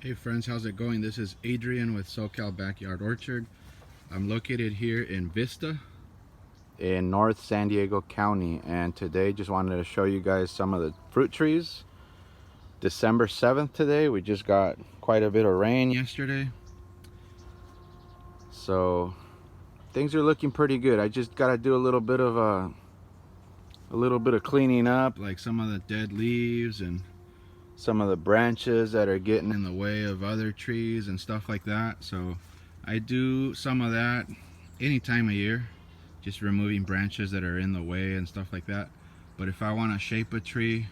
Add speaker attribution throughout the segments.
Speaker 1: Hey friends, how's it going? This is Adrian with SoCal Backyard Orchard. I'm located here in Vista in North San Diego County, and today just wanted to show you guys some of the fruit trees. December 7th today. We just got quite a bit of rain yesterday, so things are looking pretty good. I just got to do a little bit of cleaning up, like some of the dead leaves and some of the branches that are getting in the way of other trees and stuff like that. So I do some of that any time of year, just removing branches that are in the way and stuff like that. But if I want to shape a tree,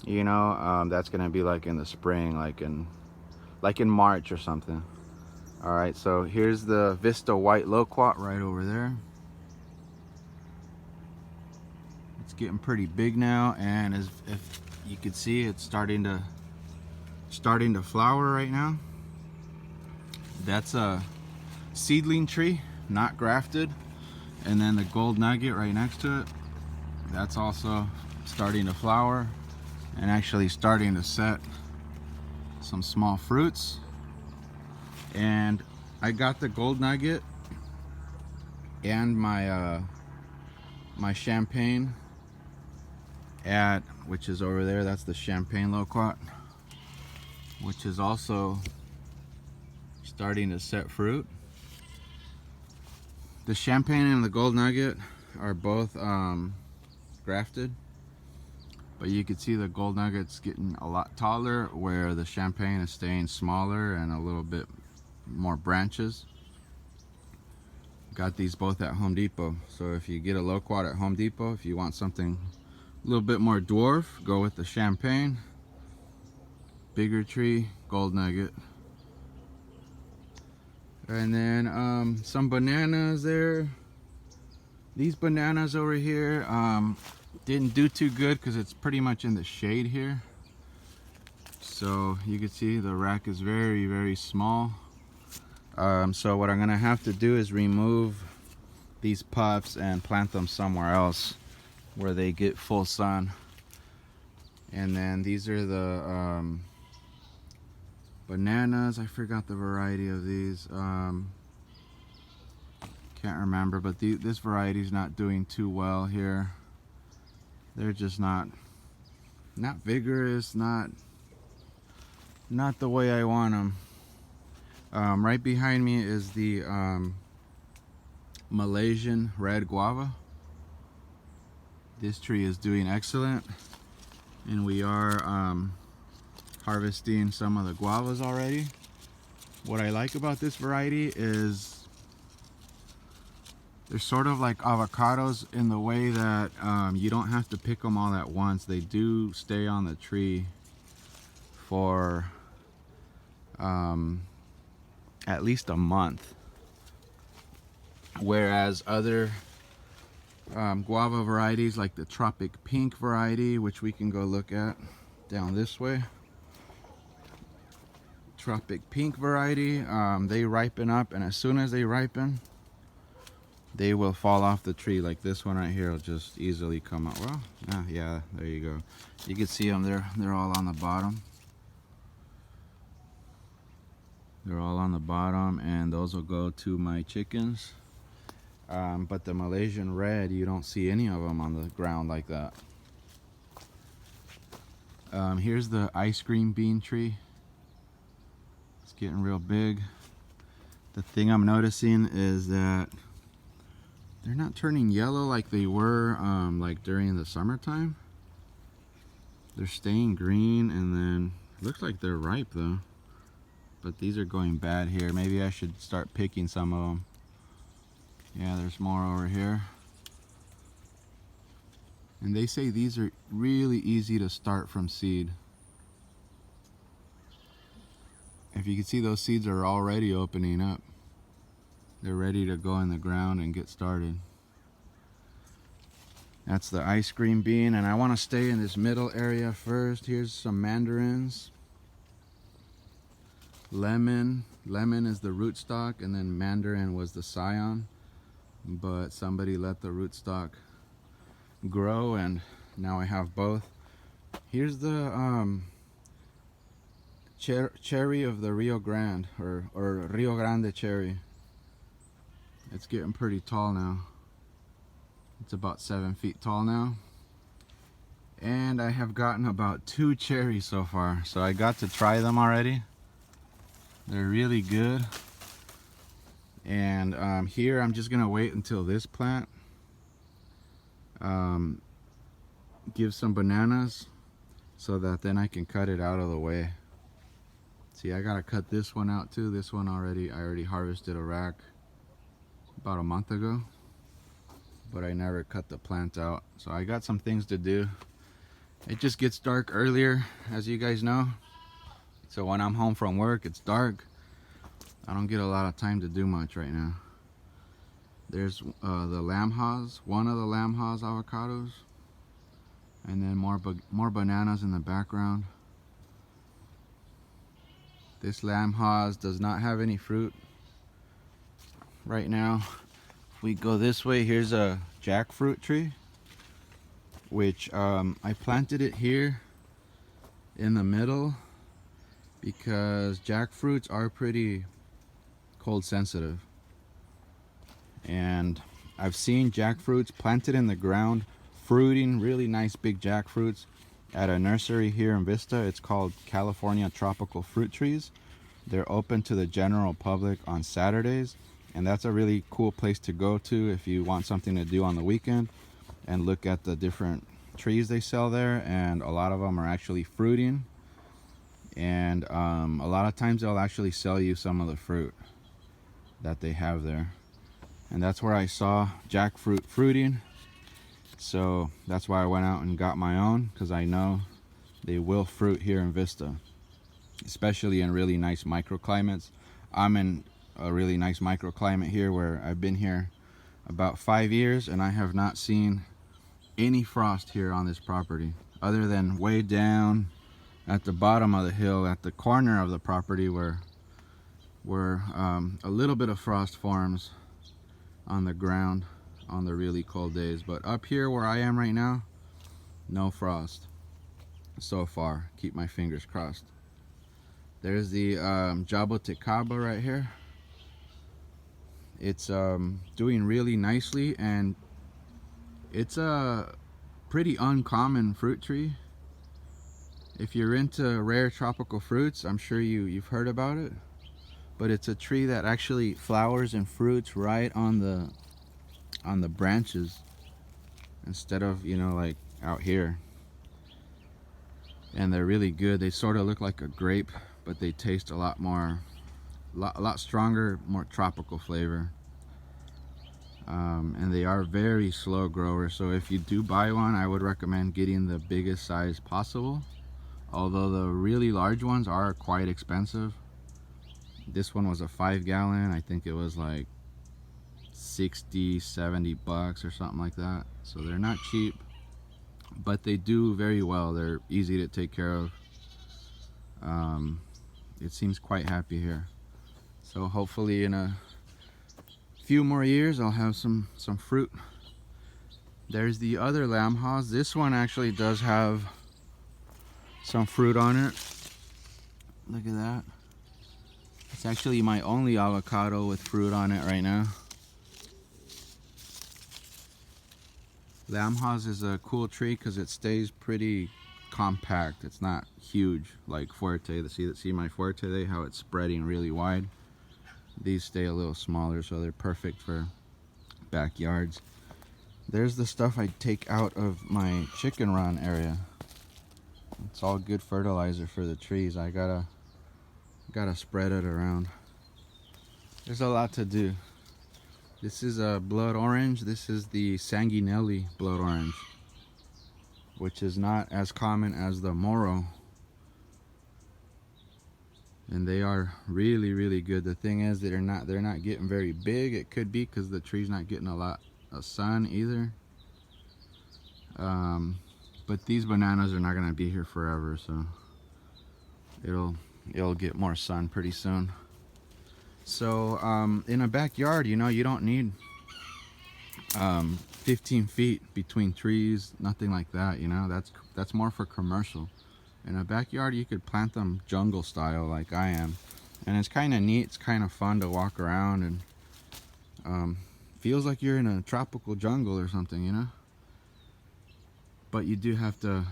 Speaker 1: you know, that's gonna be like in the spring, like in March or something. All right, so here's the Vista white loquat right over there. It's getting pretty big now, and as if you can see, it's starting to flower right now. That's a seedling tree, not grafted. And then the gold nugget right next to it, that's also starting to flower and actually starting to set some small fruits. And I got the gold nugget and my my champagne at, which is over there, that's the champagne loquat, which is also starting to set fruit. The champagne and the gold nugget are both grafted, but you can see the gold nugget's getting a lot taller, where the champagne is staying smaller and a little bit more branches. Got these both at Home Depot, so if you get a loquat at Home Depot, if you want something a little bit more dwarf, go with the champagne. Bigger tree, gold nugget. And then some bananas there. These bananas over here didn't do too good because it's pretty much in the shade here. So you can see the rack is very, very small. So what I'm gonna have to do is remove these puffs and plant them somewhere else where they get full sun. And then these are the bananas. I forgot the variety of these. Can't remember, but this variety is not doing too well here. They're just not vigorous, not the way I want them. Right behind me is the Malaysian Red Guava. This tree is doing excellent, and we are harvesting some of the guavas already. What I like about this variety is they're sort of like avocados in the way that you don't have to pick them all at once. They do stay on the tree for at least a month, whereas other guava varieties like the Tropic Pink variety, which we can go look at down this way. Tropic Pink variety, they ripen up, and as soon as they ripen, they will fall off the tree. Like this one right here will just easily come out. Well, yeah, there you go. You can see them there. They're all on the bottom. They're all on the bottom, and those will go to my chickens. But the Malaysian Red, you don't see any of them on the ground like that. Here's the ice cream bean tree. It's getting real big. The thing I'm noticing is that they're not turning yellow like they were like during the summertime. They're staying green, and then it looks like they're ripe though. But these are going bad here. Maybe I should start picking some of them. Yeah, there's more over here. And they say these are really easy to start from seed. If you can see, those seeds are already opening up. They're ready to go in the ground and get started. That's the ice cream bean, and I want to stay in this middle area first. Here's some mandarins. Lemon is the rootstock, and then mandarin was the scion. But somebody let the rootstock grow, and now I have both. Here's the cherry of the Rio Grande, or Rio Grande cherry. It's getting pretty tall now. It's about 7 feet tall now. And I have gotten about 2 cherries so far. So I got to try them already. They're really good. And here I'm just gonna wait until this plant gives some bananas, so that then I can cut it out of the way. See, I gotta cut this one out too. This one I already harvested a rack about a month ago, but I never cut the plant out. So I got some things to do. It just gets dark earlier, as you guys know. So when I'm home from work, it's dark. I don't get a lot of time to do much right now. There's the lamb haws, one of the lamb haws avocados, and then more bananas in the background. This lamb haws does not have any fruit right now. If we go this way, here's a jackfruit tree, which I planted it here in the middle because jackfruits are pretty cold sensitive. And I've seen jackfruits planted in the ground fruiting, really nice big jackfruits, at a nursery here in Vista. It's called California Tropical Fruit Trees. They're open to the general public on Saturdays, and that's a really cool place to go to if you want something to do on the weekend and look at the different trees they sell there. And a lot of them are actually fruiting, and a lot of times they'll actually sell you some of the fruit that they have there. And that's where I saw jackfruit fruiting, so that's why I went out and got my own, because I know they will fruit here in Vista, especially in really nice microclimates. I'm in a really nice microclimate here where I've been here about 5 years, and I have not seen any frost here on this property, other than way down at the bottom of the hill at the corner of the property where a little bit of frost forms on the ground on the really cold days. But up here where I am right now, no frost so far. Keep my fingers crossed. There's the jaboticaba right here. It's doing really nicely, and it's a pretty uncommon fruit tree. If you're into rare tropical fruits, I'm sure you've heard about it. But it's a tree that actually flowers and fruits right on the branches, instead of, you know, like out here. And they're really good. They sort of look like a grape, but they taste a lot stronger, more tropical flavor. And they are very slow growers. So if you do buy one, I would recommend getting the biggest size possible. Although the really large ones are quite expensive. This one was a 5-gallon. I think it was like 60-70 bucks or something like that. So they're not cheap, but they do very well. They're easy to take care of. It seems quite happy here. So hopefully in a few more years I'll have some fruit. There's the other lamb haws. This one actually does have some fruit on it. Look at that. It's actually my only avocado with fruit on it right now. Lamb haws is a cool tree because it stays pretty compact. It's not huge like Fuerte. See my Fuerte, how it's spreading really wide. These stay a little smaller, so they're perfect for backyards. There's the stuff I take out of my chicken run area. It's all good fertilizer for the trees. I gotta spread it around. There's a lot to do. This is a blood orange. This is the Sanguinelli blood orange, which is not as common as the Moro. And they are really, really good. The thing is that they're not getting very big. It could be because the tree's not getting a lot of sun either. But these bananas are not gonna be here forever, so it'll get more sun pretty soon. So in a backyard, you know, you don't need 15 feet between trees, nothing like that. You know, that's more for commercial. In a backyard, you could plant them jungle style like I am. And it's kind of neat, it's kind of fun to walk around, and feels like you're in a tropical jungle or something, you know? But you do have to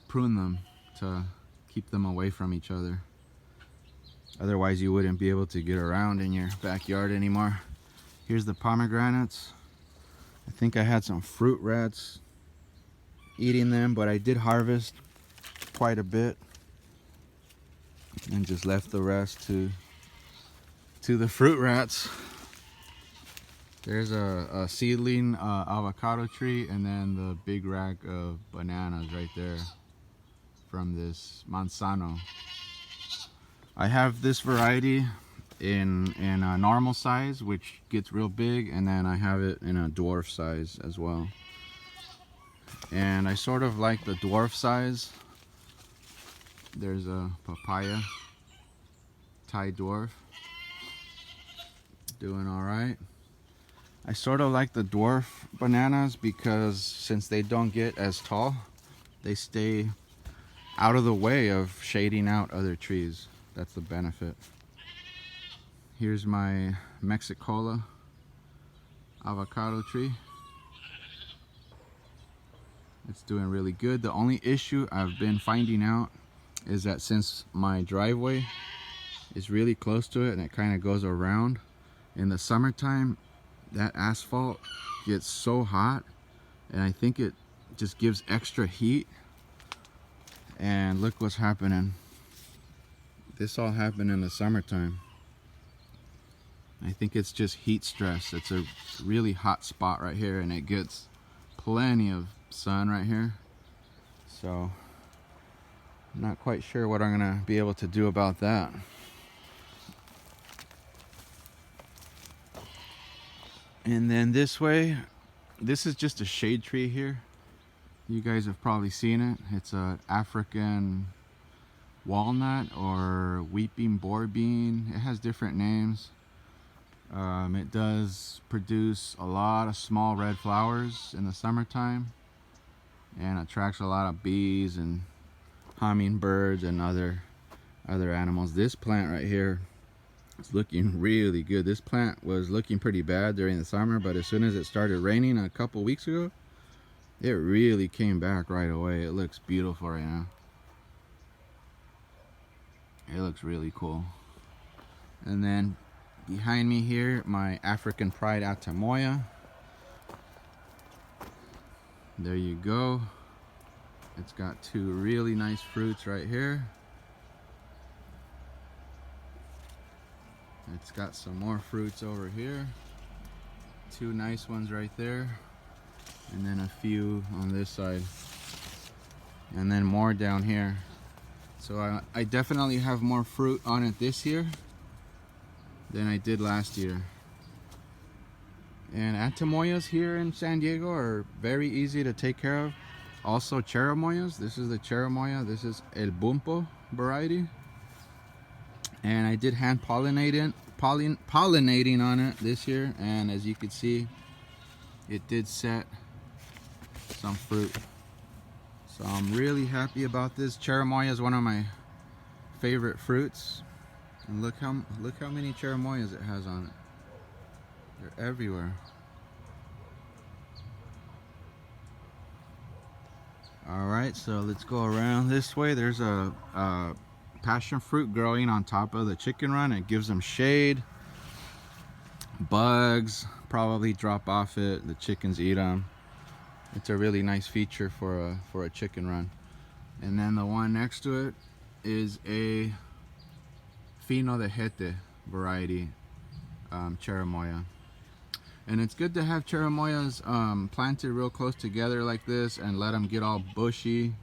Speaker 1: prune them to keep them away from each other. Otherwise you wouldn't be able to get around in your backyard anymore. Here's the pomegranates. I think I had some fruit rats eating them, but I did harvest quite a bit and just left the rest to the fruit rats. There's a seedling avocado tree, and then the big rack of bananas right there from this manzano. I have this variety in a normal size, which gets real big, and then I have it in a dwarf size as well. And I sort of like the dwarf size. There's a papaya, Thai dwarf, doing all right. I sort of like the dwarf bananas because since they don't get as tall, they stay out of the way of shading out other trees. That's the benefit. Here's my Mexicola avocado tree. It's doing really good. The only issue I've been finding out is that since my driveway is really close to it and it kind of goes around, in the summertime that asphalt gets so hot, and I think it just gives extra heat. And look what's happening. This all happened in the summertime. I think it's just heat stress. It's a really hot spot right here, and it gets plenty of sun right here. So I'm not quite sure what I'm gonna be able to do about that. And then this way, this is just a shade tree here. You guys have probably seen it. It's an African walnut or weeping boar bean. It has different names. It does produce a lot of small red flowers in the summertime and attracts a lot of bees and hummingbirds and other animals. This plant right here is looking really good. This plant was looking pretty bad during the summer, but as soon as it started raining a couple weeks ago, it really came back right away. It looks beautiful right now. It looks really cool. And then behind me here, my African Pride Cherimoya. There you go. It's got two really nice fruits right here. It's got some more fruits over here. Two nice ones right there. And then a few on this side. And then more down here. So I definitely have more fruit on it this year than I did last year. And Cherimoyas here in San Diego are very easy to take care of. Also Cherimoyas. This is the Cherimoya. This is El Bumpo variety. And I did hand pollinating on it this year, and as you can see, it did set some fruit. So I'm really happy about this. Cherimoya is one of my favorite fruits, and look how many Cherimoyas it has on it. They're everywhere. All right, so let's go around this way. There's a passion fruit growing on top of the chicken run. It gives them shade. Bugs probably drop off it. The chickens eat them. It's a really nice feature for a chicken run. And then the one next to it is a Fino de Jete variety Cherimoya. And it's good to have Cherimoyas planted real close together like this and let them get all bushy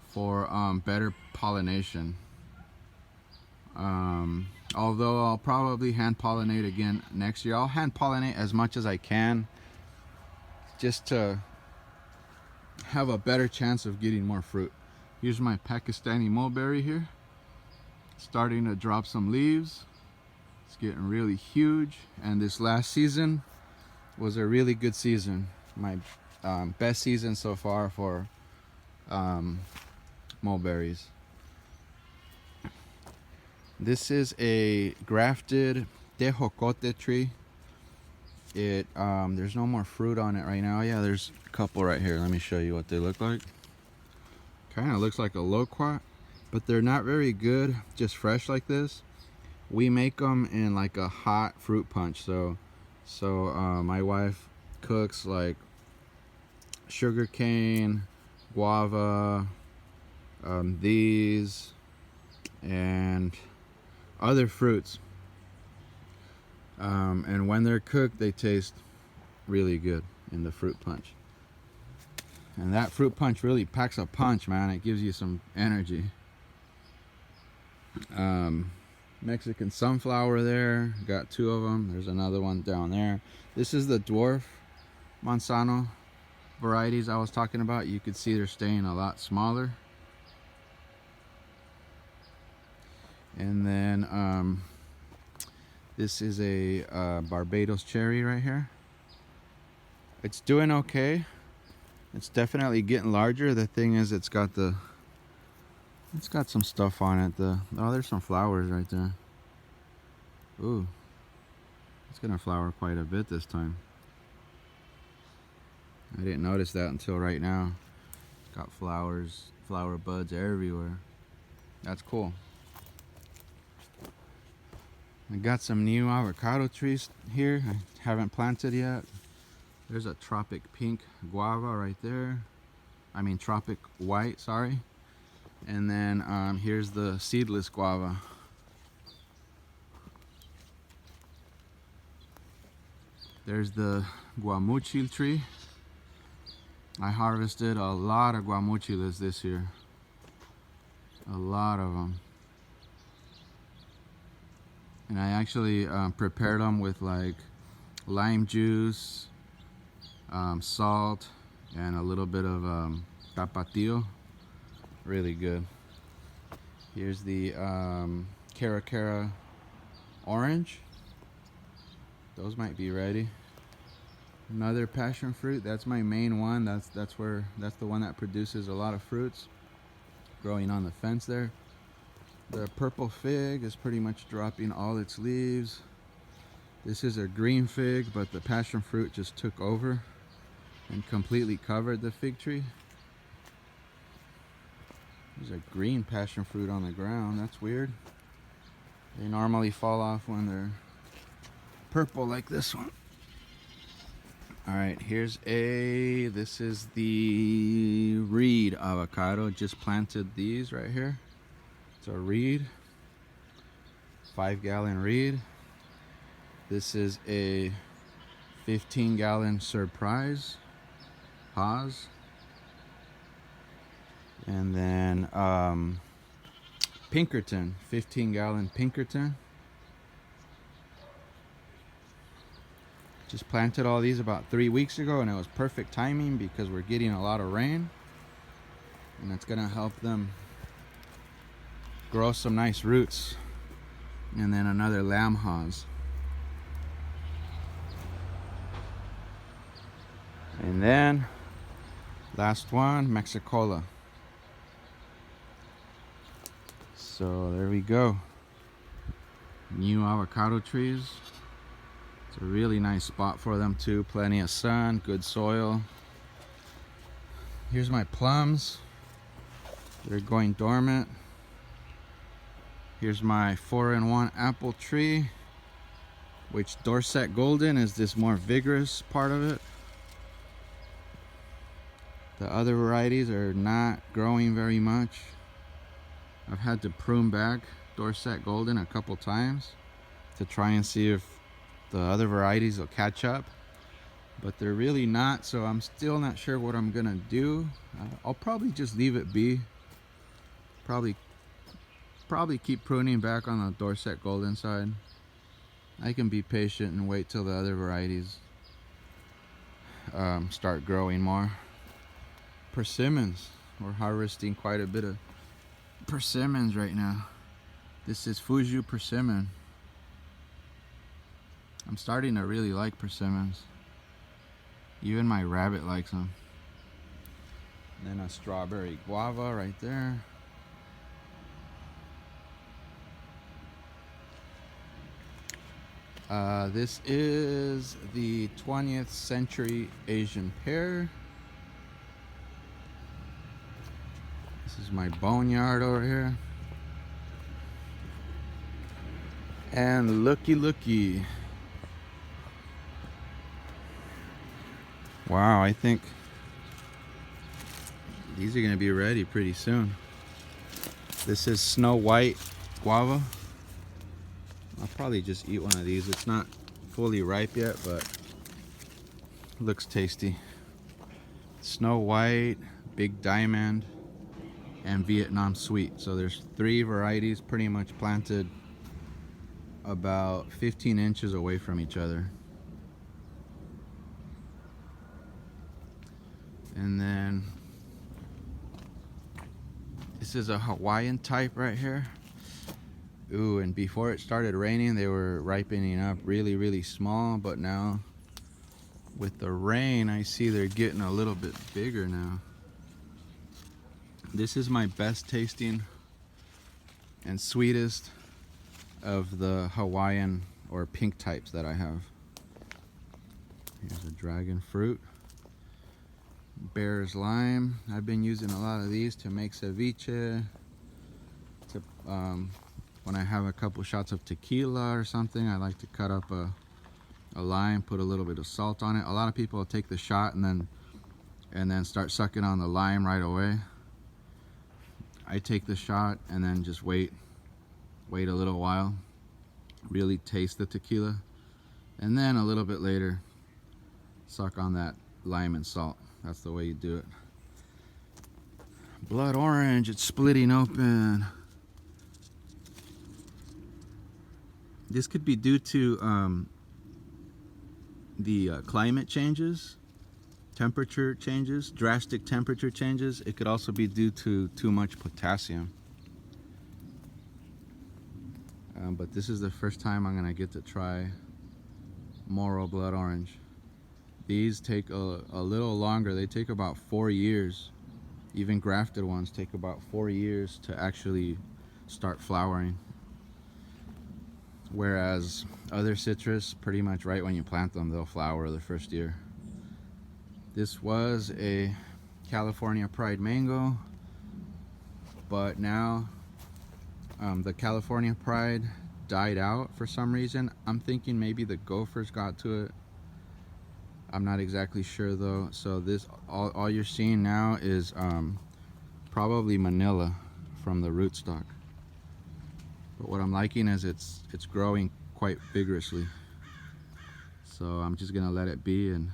Speaker 1: for better pollination. Although I'll probably hand pollinate again next year. I'll hand pollinate as much as I can just to have a better chance of getting more fruit. Here's my Pakistani mulberry here, starting to drop some leaves. It's getting really huge, and this last season was a really good season. My best season so far for mulberries. This is a grafted tejocote tree. There's no more fruit on it right now. Yeah, there's a couple right here. Let me show you what they look like. Kind of looks like a loquat, but they're not very good just fresh like this. We make them in like a hot fruit punch. So my wife cooks like sugar cane, guava, these, and other fruits. And when they're cooked, they taste really good in the fruit punch. And that fruit punch really packs a punch, man. It gives you some energy. Mexican sunflower there. Got 2 of them. There's another one down there. This is the dwarf Manzano varieties I was talking about. You could see they're staying a lot smaller. And then this is a Barbados Cherry right here. It's doing okay. It's definitely getting larger. The thing is, it's got some stuff on it. Oh, there's some flowers right there. Ooh, it's gonna flower quite a bit this time. I didn't notice that until right now. It's got flowers, flower buds everywhere. That's cool. I got some new avocado trees here. I haven't planted yet. There's a tropic pink guava right there. I mean tropic white, sorry. And then here's the seedless guava. There's the guamuchil tree. I harvested a lot of guamuchiles this year. A lot of them. And I actually prepared them with like lime juice, salt, and a little bit of tapatio. Really good. Here's the Cara orange. Those might be ready. Another passion fruit. That's my main one. That's the one that produces a lot of fruits. Growing on the fence there. The purple fig is pretty much dropping all its leaves. This is a green fig, but the passion fruit just took over and completely covered the fig tree. There's a green passion fruit on the ground. That's weird. They normally fall off when they're purple like this one. Alright, this is the reed avocado. Just planted these right here. It's a reed, 5-gallon reed. This is a 15-gallon surprise Haas. And then Pinkerton, 15-gallon Pinkerton. Just planted all these about 3 weeks ago, and it was perfect timing because we're getting a lot of rain, and it's gonna help them grow some nice roots. And then another lamb Haas. And then last one, Mexicola. So there we go. New avocado trees. It's a really nice spot for them too. Plenty of sun, good soil. Here's my plums. They're going dormant. Here's my 4-in-1 apple tree, which Dorset Golden is this more vigorous part of it. The other varieties are not growing very much. I've had to prune back Dorset Golden a couple times to try and see if the other varieties will catch up, but they're really not, so I'm still not sure what I'm gonna do. I'll probably just leave it be. Probably keep pruning back on the Dorset Golden side. I can be patient and wait till the other varieties start growing more. Persimmons. We're harvesting quite a bit of persimmons right now. This is Fujio Persimmon. I'm starting to really like persimmons. Even my rabbit likes them. And then a strawberry guava right there. This is the 20th century Asian pear. This is my boneyard over here. And looky. Wow, I think these are gonna be ready pretty soon. This is Snow White Guava. I'll probably just eat one of these. It's not fully ripe yet, but looks tasty. Snow White, Big Diamond, and Vietnam Sweet. So there's 3 varieties pretty much planted about 15 inches away from each other. And then this is a Hawaiian type right here. Ooh, and before it started raining, they were ripening up really small, but now with the rain, I see they're getting a little bit bigger now. This is my best tasting and sweetest of the Hawaiian or pink types that I have. Here's a dragon fruit. Bear's lime. I've been using a lot of these to make ceviche. When I have a couple shots of tequila or something, I like to cut up a lime, put a little bit of salt on it. A lot of people take the shot and then start sucking on the lime right away. I take the shot and then just wait a little while, really taste the tequila, and then a little bit later suck on that lime and salt. That's the way you do it. Blood orange, it's splitting open. This could be due to the climate changes, temperature changes, drastic temperature changes. It could also be due to too much potassium. But this is the first time I'm gonna get to try Moro blood orange. These take a little longer. They take about 4 years. Even grafted ones take about 4 years to actually start flowering. Whereas other citrus, pretty much right when you plant them, they'll flower the first year. This was a California Pride mango, but now the California Pride died out for some reason. I'm thinking maybe the gophers got to it. I'm not exactly sure though. So this, all you're seeing now is probably Manila from the rootstock. But what I'm liking is it's growing quite vigorously. So I'm just gonna let it be and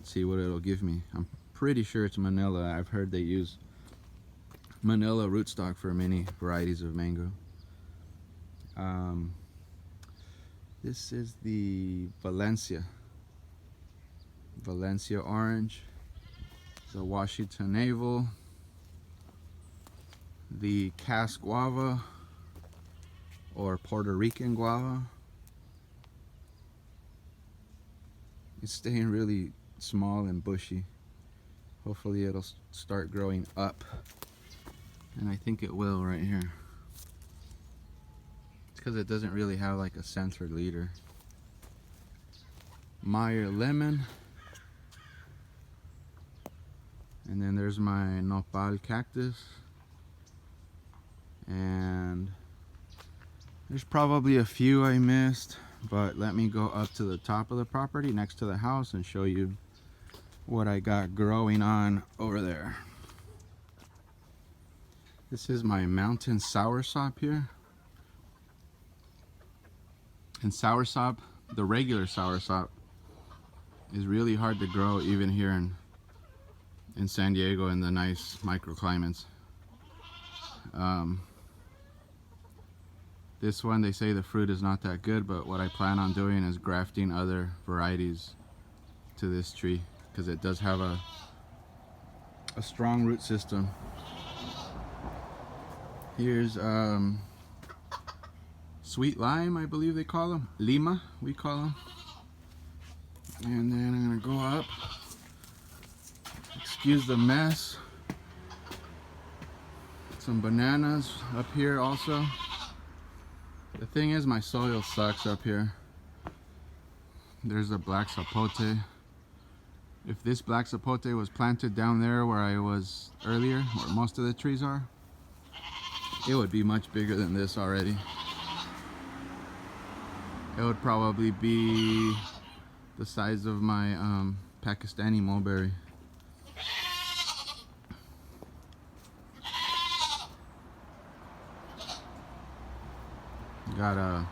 Speaker 1: see what it'll give me. I'm pretty sure it's Manila. I've heard they use Manila rootstock for many varieties of mango. This is the Valencia orange, the Washington navel, the Cas guava or Puerto Rican guava. It's staying really small and bushy. Hopefully it'll start growing up, and I think it will right here. It's because it doesn't really have like a centered leader. Meyer lemon, and then there's my nopal cactus, and there's probably a few I missed, but let me go up to the top of the property next to the house and show you what I got growing on over there. This is my mountain soursop here. And soursop, the regular soursop, is really hard to grow even here in San Diego in the nice microclimates. This one, they say the fruit is not that good, but what I plan on doing is grafting other varieties to this tree because it does have a strong root system. Here's sweet lime, I believe they call them. Lima, we call them. And then I'm gonna go up. Excuse the mess. Some bananas up here also. thing is, my soil sucks up here. There's a black sapote. If this black sapote was planted down there where I was earlier, where most of the trees are, it would be much bigger than this already. It would probably be the size of my Pakistani mulberry. Got a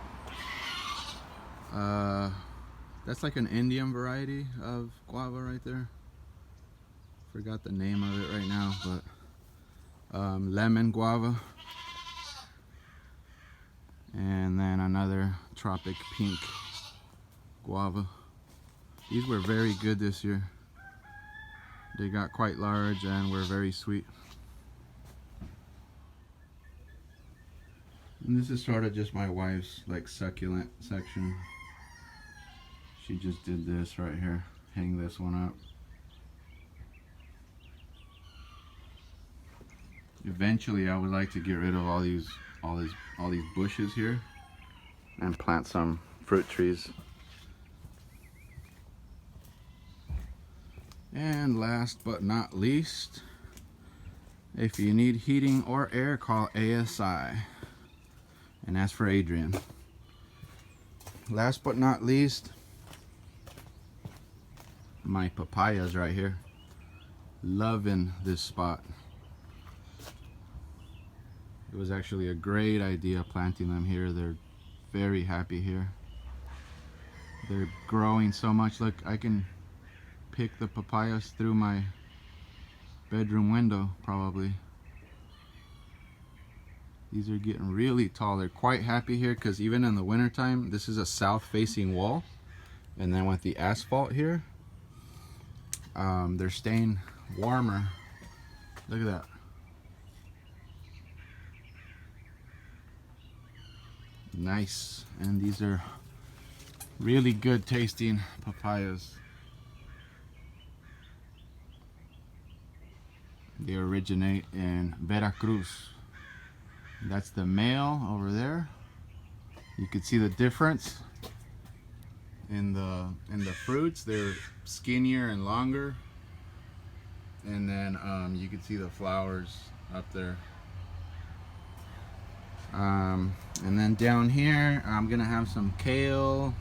Speaker 1: that's like an Indian variety of guava right there. Forgot the name of it right now, but lemon guava. And then another tropic pink guava. These were very good this year. They got quite large and were very sweet. And this is sort of just my wife's like succulent section. She just did this right here. Hang this one up. Eventually I would like to get rid of all these bushes here and plant some fruit trees. And last but not least, if you need heating or air, call ASI and ask for Adrian. Last but not least, my papayas right here. Loving this spot. It was actually a great idea planting them here. They're very happy here. They're growing so much. Look, I can pick the papayas through my bedroom window probably. These are getting really tall. They're quite happy here because even in the wintertime, this is a south facing wall. And then with the asphalt here, they're staying warmer. Look at that. Nice. And these are really good tasting papayas. They originate in Veracruz. That's the male over there. You can see the difference in the fruits. They're skinnier and longer. And then you can see the flowers up there. And then down here I'm gonna have some kale.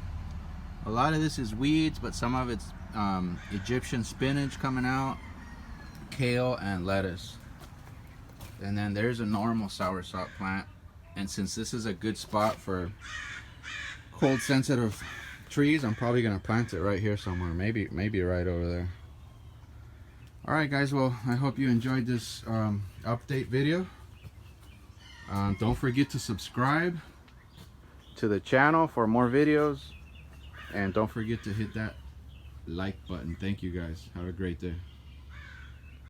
Speaker 1: A lot of this is weeds, but some of it's Egyptian spinach coming out, kale and lettuce. And then there's a normal soursop plant. And since this is a good spot for cold sensitive trees, I'm probably gonna plant it right here somewhere, maybe right over there. All right guys, well, I hope you enjoyed this update video. Don't forget to subscribe to the channel for more videos, and don't forget to hit that like button. Thank you guys. Have a great day.